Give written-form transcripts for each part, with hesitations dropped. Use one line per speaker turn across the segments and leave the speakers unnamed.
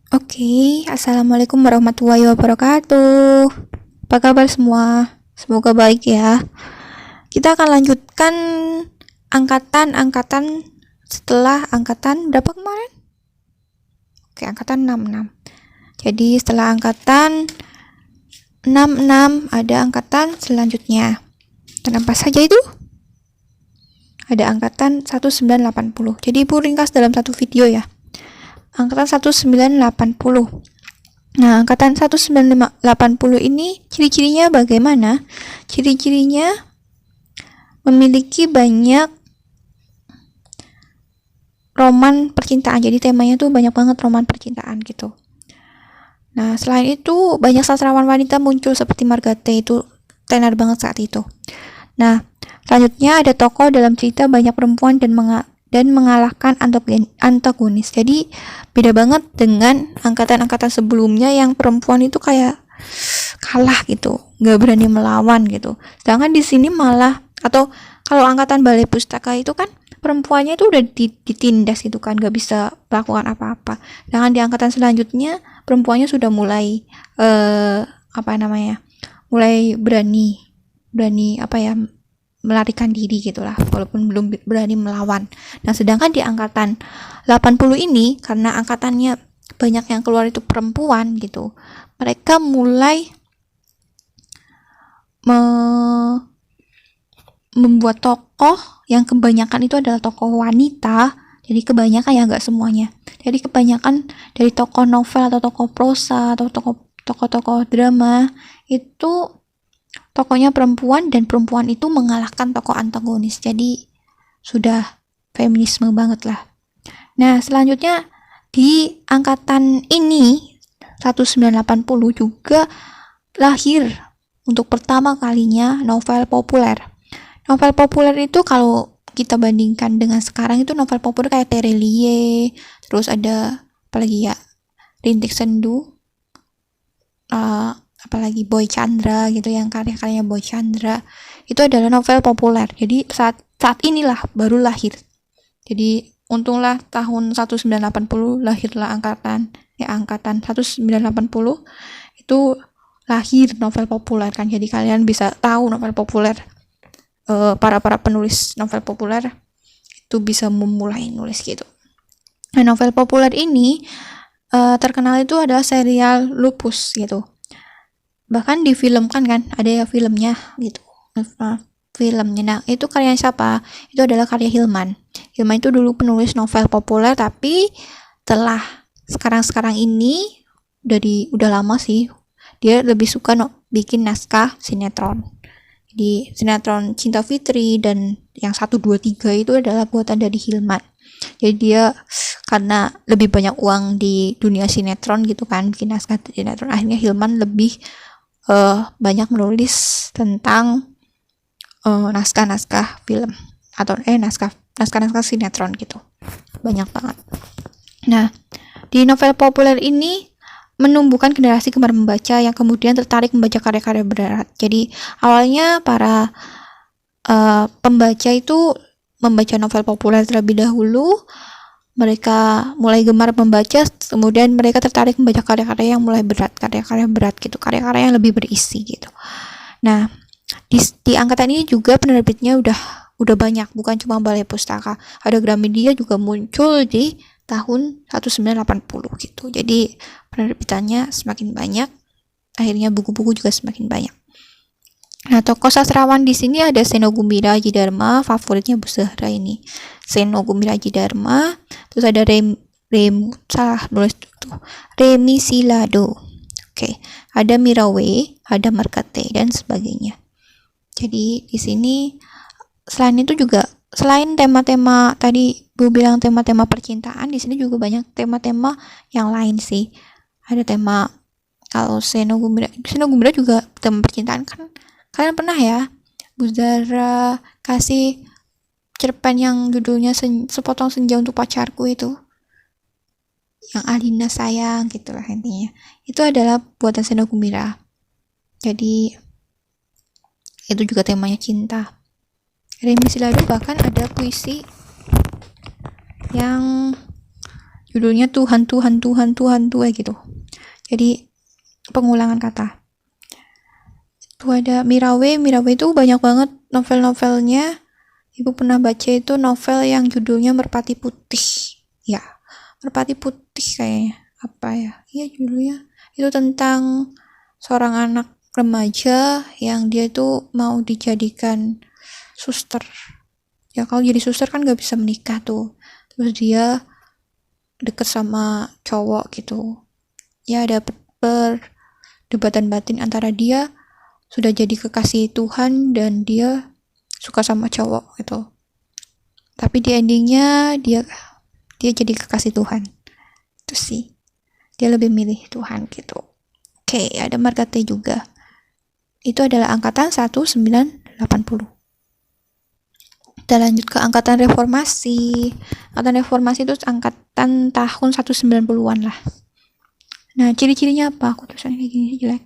Oke, assalamualaikum warahmatullahi wabarakatuh. Apa kabar semua? Semoga baik ya. Kita akan lanjutkan angkatan setelah angkatan berapa kemarin? Oke, angkatan 66. Jadi setelah angkatan 66 ada angkatan selanjutnya. Dan apa saja itu? Ada angkatan 1980. Jadi ibu ringkas dalam satu video ya. Angkatan 1980. Nah, angkatan 1980 ini ciri-cirinya bagaimana? Ciri-cirinya memiliki banyak roman percintaan. Jadi temanya tuh banyak banget roman percintaan gitu. Nah, selain itu banyak sastrawan wanita muncul seperti Margate, itu tenar banget saat itu. Nah, selanjutnya ada tokoh dalam cerita banyak perempuan dan mengalahkan antagonis. Jadi beda banget dengan angkatan-angkatan sebelumnya yang perempuan itu kayak kalah gitu, nggak berani melawan gitu. Sedangkan di sini malah, atau kalau angkatan balai pustaka itu kan perempuannya itu udah ditindas gitu kan, nggak bisa melakukan apa-apa. Sedangkan di angkatan selanjutnya perempuannya sudah mulai mulai berani melarikan diri gitulah, walaupun belum berani melawan. Nah, sedangkan di angkatan 80 ini karena angkatannya banyak yang keluar itu perempuan gitu, mereka mulai membuat tokoh yang kebanyakan itu adalah tokoh wanita. Jadi kebanyakan ya, nggak semuanya. Jadi kebanyakan dari tokoh novel atau tokoh prosa atau tokoh drama itu tokohnya perempuan, dan perempuan itu mengalahkan tokoh antagonis. Jadi sudah feminisme banget lah. Nah, selanjutnya di angkatan ini 1980 juga lahir untuk pertama kalinya novel populer. Novel populer itu kalau kita bandingkan dengan sekarang itu novel populer kayak Terelie, terus ada apalagi ya, Rintik Sendu, apalagi Boy Chandra gitu, yang karya-karyanya Boy Chandra itu adalah novel populer. Jadi saat inilah baru lahir. Jadi untunglah tahun 1980 lahirlah angkatan 1980 itu lahir novel populer kan. Jadi kalian bisa tahu novel populer, para penulis novel populer itu bisa memulai nulis gitu. Nah, novel populer ini terkenal itu adalah serial Lupus gitu. Bahkan difilmkan kan, ada ya filmnya gitu. Filmnya, nah itu karya siapa? Itu adalah karya Hilman. Hilman itu dulu penulis novel populer, tapi setelah sekarang ini udah lama sih, dia lebih suka bikin naskah sinetron. Jadi sinetron Cinta Fitri dan yang 1, 2, 3 itu adalah buatan dari Hilman. Jadi dia karena lebih banyak uang di dunia sinetron gitu kan, bikin naskah sinetron, akhirnya Hilman lebih banyak menulis tentang naskah-naskah film atau naskah-naskah sinetron gitu, banyak banget. Nah, di novel populer ini menumbuhkan generasi gemar membaca yang kemudian tertarik membaca karya-karya berat. Jadi awalnya para pembaca itu membaca novel populer terlebih dahulu, mereka mulai gemar membaca, kemudian mereka tertarik membaca karya-karya yang mulai berat, karya-karya berat gitu, karya-karya yang lebih berisi gitu. Nah, di angkatan ini juga penerbitnya udah banyak, bukan cuma Balai Pustaka. Ada Gramedia juga muncul di tahun 1980 gitu. Jadi penerbitannya semakin banyak, akhirnya buku-buku juga semakin banyak. Nah, tokoh sastrawan di sini ada Seno Gumbira Aji Dharma, favoritnya Bu Zahra ini. Seno Gumbira Aji Dharma, terus ada Remi Silado. Oke, ada Mirawe, ada Markate dan sebagainya. Jadi di sini selain itu juga, selain tema-tema tadi Bu bilang tema-tema percintaan, di sini juga banyak tema-tema yang lain sih. Ada tema, kalau Seno Gumbira juga tema percintaan kan. Kalian pernah ya Bu Zahra kasih cerpen yang judulnya Sepotong Senja Untuk Pacarku itu, yang Alina sayang gitulah intinya. Itu adalah buatan Seno Gumbira. Jadi itu juga temanya cinta. Remi Silado bahkan ada puisi yang judulnya Tuhan Tuhan Tuhan Tuhan Tuhan gitu. Jadi pengulangan kata. Itu ada Mirawe itu banyak banget novel-novelnya. Ibu pernah baca itu novel yang judulnya Merpati Putih. Ya, Merpati Putih kayaknya. Apa ya? Iya judulnya. Itu tentang seorang anak remaja yang dia itu mau dijadikan suster. Ya kalau jadi suster kan gak bisa menikah tuh. Terus dia deket sama cowok gitu. Ya ada perdebatan batin antara dia sudah jadi kekasih Tuhan dan dia suka sama cowok gitu. Tapi di endingnya dia jadi kekasih Tuhan. Itu sih. Dia lebih milih Tuhan gitu. Oke, ada marga T juga. Itu adalah angkatan 1980. Kita lanjut ke angkatan reformasi. Angkatan reformasi itu angkatan tahun 190-an lah. Nah, ciri-cirinya apa? Aku tulisannya kayak gini jelek.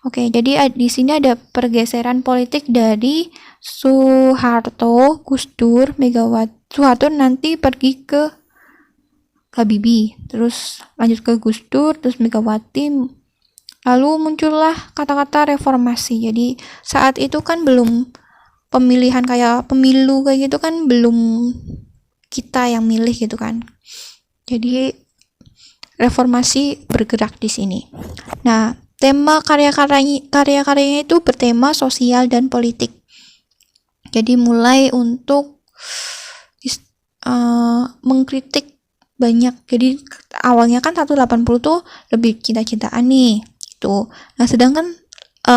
Oke, jadi di sini ada pergeseran politik dari Soeharto, Gus Dur, Megawati. Soeharto nanti pergi ke Habibie, terus lanjut ke Gus Dur, terus Megawati. Lalu muncullah kata-kata reformasi. Jadi saat itu kan belum pemilihan kayak pemilu kayak gitu kan, belum kita yang milih gitu kan. Jadi reformasi bergerak di sini. Nah, tema karya-karyanya itu bertema sosial dan politik. Jadi mulai untuk mengkritik banyak. Jadi awalnya kan 180 tuh lebih cinta-cintaan nih. Tuh. Nah, sedangkan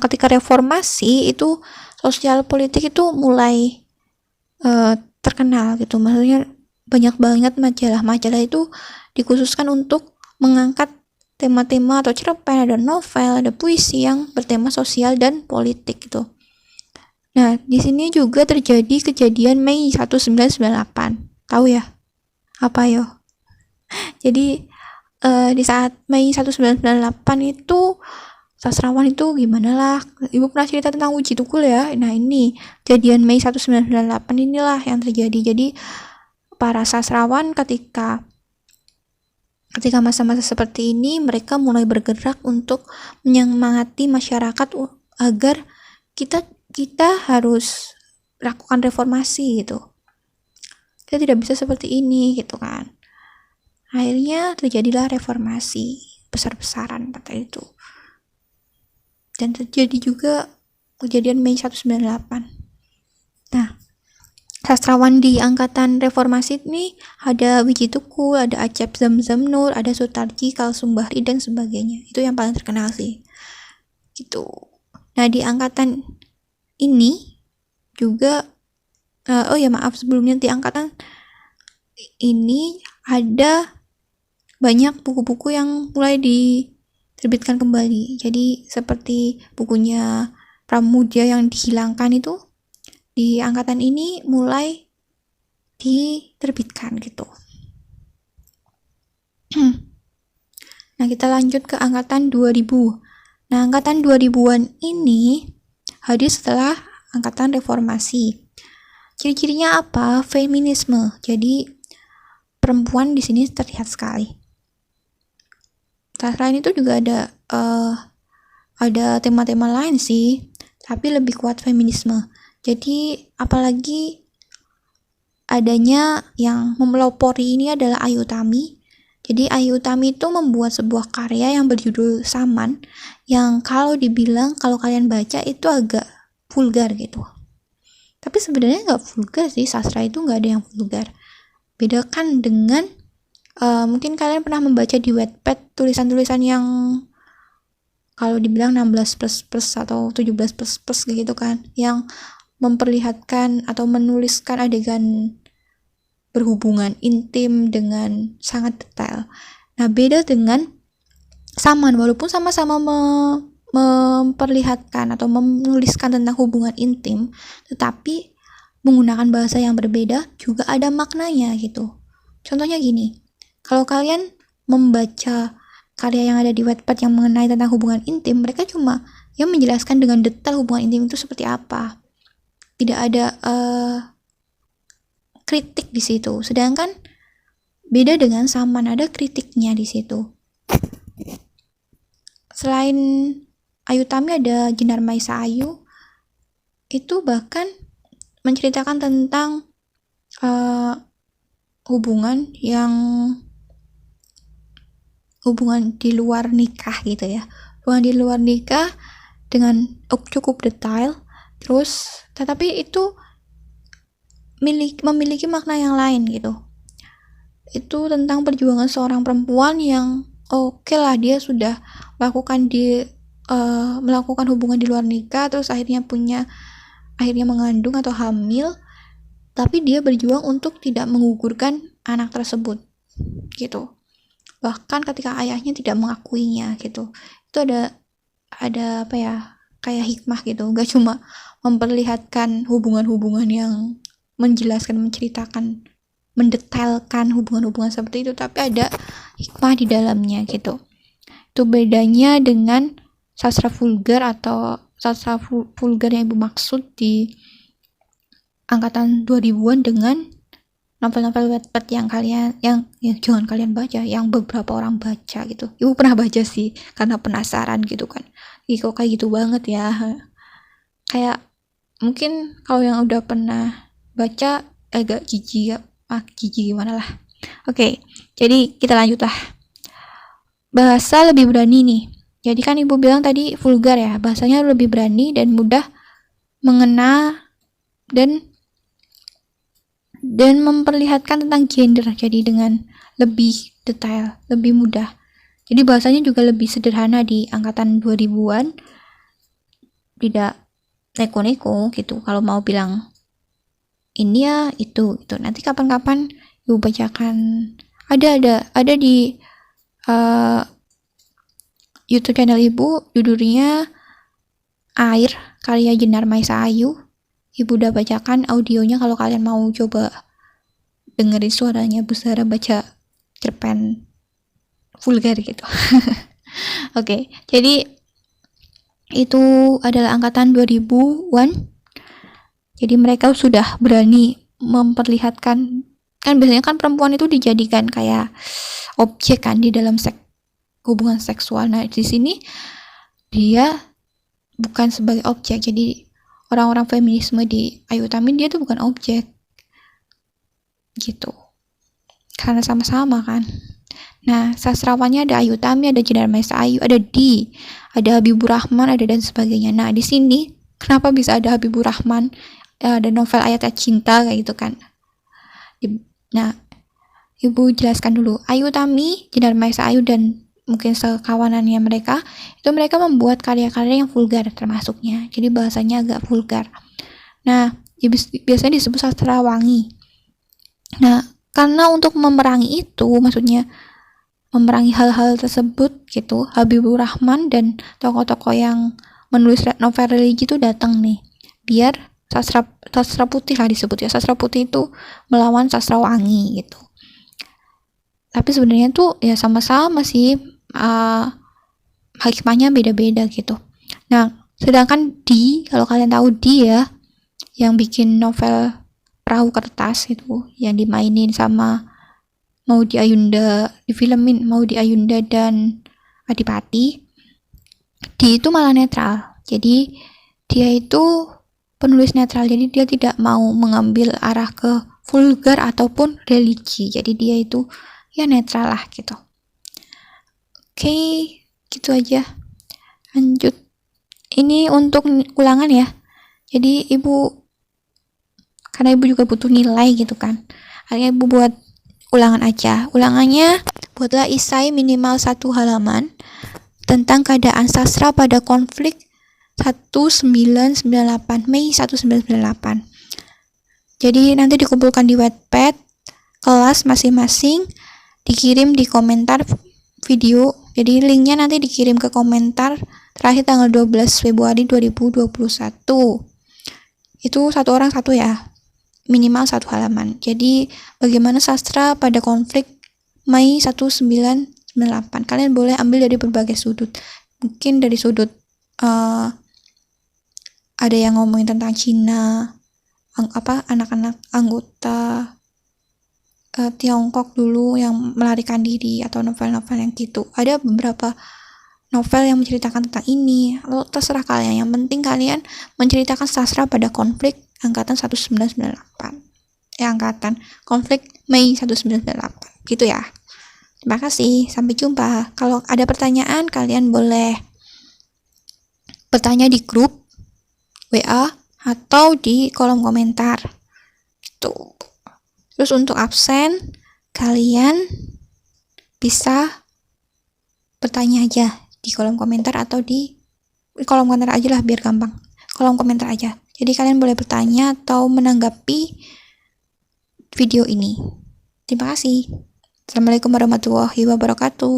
ketika reformasi itu sosial politik itu mulai terkenal gitu. Maksudnya banyak banget majalah-majalah itu dikhususkan untuk mengangkat tema-tema atau cerpen, ada novel, ada puisi yang bertema sosial dan politik gitu. Nah, di sini juga terjadi kejadian Mei 1998. Tahu ya? Apa yo? Jadi di saat Mei 1998 itu sastrawan itu gimana lah. Ibu pernah cerita tentang Uji Tukul ya. Nah, ini kejadian Mei 1998 inilah yang terjadi. Jadi para sastrawan ketika masa-masa seperti ini mereka mulai bergerak untuk menyemangati masyarakat agar kita harus lakukan reformasi gitu. Kita tidak bisa seperti ini gitu kan. Akhirnya terjadilah reformasi besar-besaran pada itu. Dan terjadi juga kejadian Mei 1998. Nah, sastrawan di angkatan reformasi ini ada Wiji Tukul, ada Acep Zamzam Nur, ada Sutarji, Kalsum Bahri, dan sebagainya. Itu yang paling terkenal sih. Gitu. Nah, di angkatan ini juga sebelumnya di angkatan ini ada banyak buku-buku yang mulai diterbitkan kembali. Jadi seperti bukunya Pramudia yang dihilangkan itu di angkatan ini mulai diterbitkan gitu. Nah, kita lanjut ke angkatan 2000. Nah, angkatan 2000-an ini hadir setelah angkatan reformasi. Ciri-cirinya apa? Feminisme. Jadi perempuan di sini terlihat sekali. Selain itu juga ada tema-tema lain sih, tapi lebih kuat feminisme. Jadi apalagi adanya yang memelopori ini adalah Ayu Utami. Jadi Ayu Utami itu membuat sebuah karya yang berjudul Saman, yang kalau kalian baca itu agak vulgar gitu. Tapi sebenarnya nggak vulgar sih, sastra itu nggak ada yang vulgar. Bedakan dengan mungkin kalian pernah membaca di Wattpad tulisan-tulisan yang kalau dibilang 16+ atau 17+ gitu kan, yang memperlihatkan atau menuliskan adegan berhubungan intim dengan sangat detail. Nah, beda dengan Saman, walaupun sama-sama memperlihatkan atau menuliskan tentang hubungan intim, tetapi menggunakan bahasa yang berbeda juga ada maknanya gitu. Contohnya gini, kalau kalian membaca karya yang ada di Wattpad yang mengenai tentang hubungan intim, mereka cuma menjelaskan dengan detail hubungan intim itu seperti apa. Tidak ada kritik di situ. Sedangkan Beda dengan Saman, ada kritiknya di situ. Selain Ayu Tami ada Jenar Maisa Ayu, itu bahkan menceritakan tentang hubungan di luar nikah gitu ya. Hubungan di luar nikah dengan cukup detail, terus tetapi itu memiliki makna yang lain gitu. Itu tentang perjuangan seorang perempuan yang oke lah, dia sudah melakukan hubungan di luar nikah, terus akhirnya mengandung atau hamil, tapi dia berjuang untuk tidak menggugurkan anak tersebut gitu. Bahkan ketika ayahnya tidak mengakuinya gitu. Itu ada apa ya, kayak hikmah gitu, gak cuma memperlihatkan hubungan-hubungan yang menceritakan, mendetailkan hubungan-hubungan seperti itu, tapi ada hikmah di dalamnya gitu. Itu bedanya dengan sastra vulgar atau sastra vulgar yang ibu maksud di angkatan 2000-an dengan novel-novel Wattpad yang jangan kalian baca, yang beberapa orang baca gitu. Ibu pernah baca sih karena penasaran gitu kan. Kok kayak gitu banget ya. Kayak mungkin kalau yang udah pernah baca agak jijik ya. Jijik gimana lah. Oke, jadi kita lanjut lah. Bahasa lebih berani nih. Jadi kan ibu bilang tadi vulgar ya. Bahasanya lebih berani dan mudah mengena dan memperlihatkan tentang gender, jadi dengan lebih detail, lebih mudah. Jadi bahasanya juga lebih sederhana di angkatan 2000-an, tidak neko-neko gitu kalau mau bilang ini ya itu. Nanti kapan-kapan ibu bacakan, ada di YouTube channel ibu, judulnya Air karya Jenar Maisa Ayu. Ibu udah bacakan audionya kalau kalian mau coba dengerin suaranya Bu Zara baca cerpen vulgar gitu. Oke, jadi itu adalah angkatan 2000-an. Jadi mereka sudah berani memperlihatkan, kan biasanya kan perempuan itu dijadikan kayak objek kan di dalam hubungan seksual. Nah, di sini dia bukan sebagai objek. Jadi orang-orang feminisme di Ayu Tami dia tuh bukan objek gitu, karena sama-sama kan. Nah, sastrawannya ada Ayu Tami, ada Jenar Maisa Ayu, ada Habibur Rahman, ada dan sebagainya. Nah, di sini kenapa bisa ada Habibur Rahman, ada novel Ayat Cinta kayak gitu kan. Nah, ibu jelaskan dulu. Ayu Tami, Jenar Maisa Ayu dan mungkin sekawanannya mereka membuat karya-karya yang vulgar termasuknya. Jadi bahasanya agak vulgar. Nah, biasanya disebut sastra wangi. Nah, karena untuk memerangi itu, maksudnya memerangi hal-hal tersebut gitu, Habibur Rahman dan tokoh-tokoh yang menulis novel religi itu datang nih, biar sastra putih lah disebut ya. Sastra putih itu melawan sastra wangi gitu. Tapi sebenarnya tuh ya sama-sama sih, hikmahnya beda-beda gitu. Nah, sedangkan kalau kalian tahu ya, yang bikin novel Perahu Kertas itu, yang dimainin sama Maudy Ayunda, difilmin Maudy Ayunda dan Adipati, dia itu malah netral. Jadi dia itu penulis netral, jadi dia tidak mau mengambil arah ke vulgar ataupun religi. Jadi dia itu ya netral lah gitu. Oke, gitu aja. Lanjut. Ini untuk ulangan ya. Jadi karena ibu juga butuh nilai gitu kan, akhirnya ibu buat ulangan aja. Ulangannya, buatlah esai minimal 1 halaman tentang keadaan sastra pada konflik 1998, Mei 1998. Jadi nanti dikumpulkan di Wattpad kelas masing-masing, dikirim di komentar video. Jadi linknya nanti dikirim ke komentar terakhir tanggal 12 Februari 2021. Itu satu orang satu ya, minimal 1 halaman. Jadi bagaimana sastra pada konflik Mei 1998. Kalian boleh ambil dari berbagai sudut. Mungkin dari sudut ada yang ngomongin tentang Cina, anak-anak anggota Tiongkok dulu yang melarikan diri atau novel-novel yang gitu. Ada beberapa novel yang menceritakan tentang ini. Lalu terserah kalian, yang penting kalian menceritakan sastra pada konflik angkatan 1998. Angkatan konflik Mei 1998 gitu ya. Terima kasih, sampai jumpa. Kalau ada pertanyaan kalian boleh bertanya di grup WA atau di kolom komentar gitu. Terus untuk absen kalian bisa bertanya aja di kolom komentar atau di kolom komentar aja lah biar gampang. Kolom komentar aja. Jadi kalian boleh bertanya atau menanggapi video ini. Terima kasih. Assalamualaikum warahmatullahi wabarakatuh.